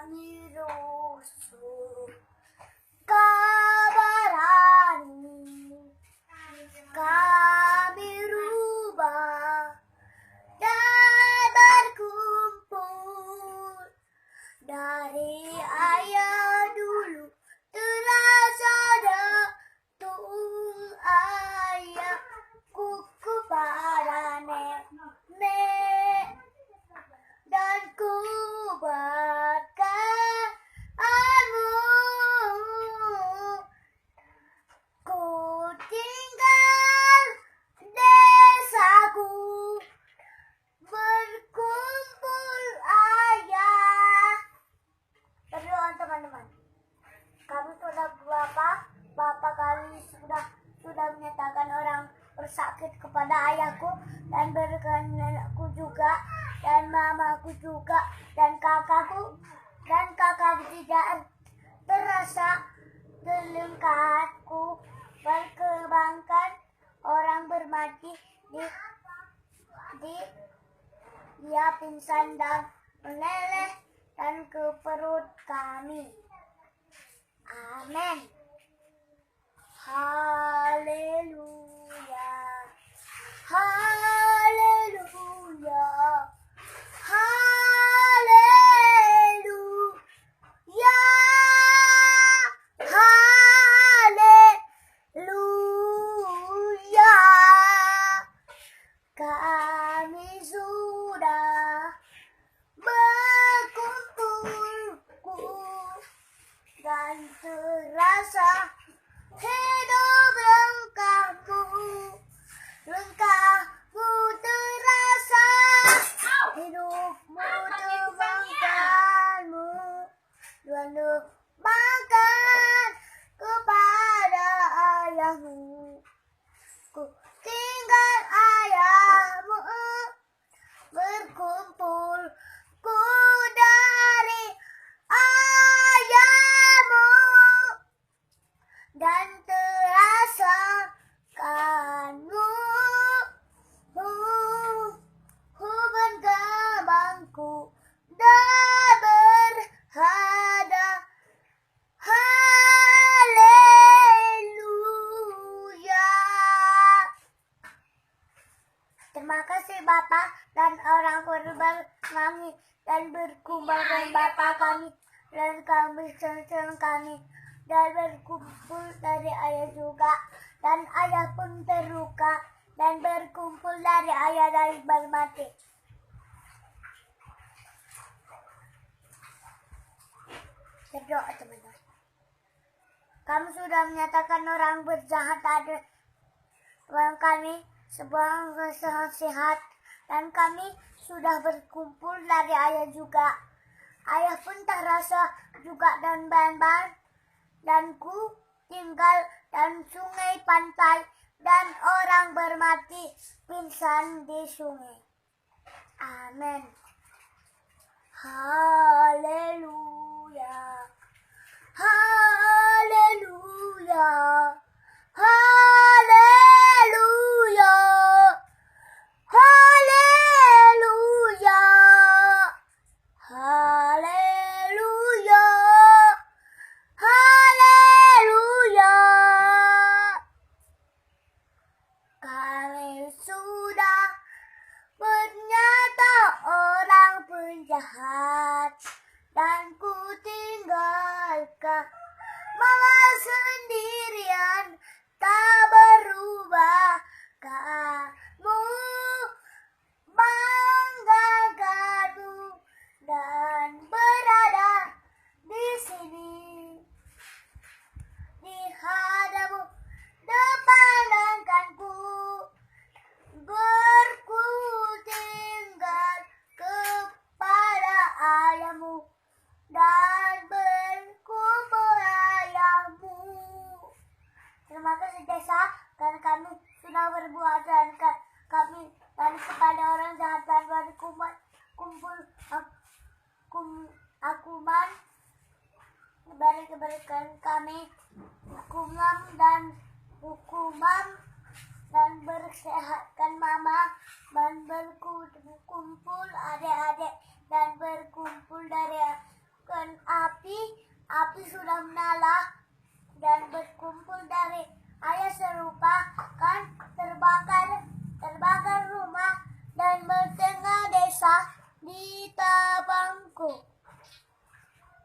kami rusuh, kabarani kami rubah dan berkumpul dari ayah dulu terasa datung ayah kuku pada nenek dan ku berkaatmu. Ku tinggal desaku berkumpul ayah. Berdoa teman-teman. Kami sudah Bapak kami sudah menyatakan orang bersakit kepada ayahku dan berkenanku juga dan mamaku juga dan kakakku tidak terasa telingkatku berkembangkan orang bermati dia pingsan dan meleleh dan ke perut kami. Amin. Haleluya. Haleluya. Haleluya. Haleluya. Kami sudah berkumpul dan terasa hidup lengkapmu terasa, hidupmu terbangkanmu, Tuhan makan kepada ayahmu. Ku tinggal ayahmu berkumpul, ku dari ayahmu dan terasakanmu hubungan gabangku dan berhadap. Haleluya. Terima kasih Bapak dan orang korban kami dan berkumpul dengan Bapak kami dan kami senang kami dan berkumpul dari ayah juga dan ayah pun terluka dan berkumpul dari ayah dari bermati. Berdoa teman-teman. Kami sudah menyatakan orang berjahat ada kami sebuah sehat dan kami sudah berkumpul dari ayah juga. Ayah pun terasa juga dan ban-ban dan ku tinggal dan sungai pantai dan orang bermati pingsan di sungai. Amin. Haleluya. Haleluya. Haleluya. Haleluya. Haleluya. Haleluya. Kami sudah ternyata orang penjahat dan ku tinggalkan malah sendirian tak berubah. Kamu banggakanmu dan berada di sini di hadamu depan engkanku berkutinggal kepada ayahmu dan berkumpul ayahmu. Terima kasih desa karena kami sudah berbuat dan kami dan kepada orang jahat dan berkumpul akuman berikan kami hukuman dan bersehatkan mama dan berkumpul adik-adik dan berkumpul dari desa dan berkumpul dari ayah serupa kan terbakar rumah dan bertengah desa di tabangku.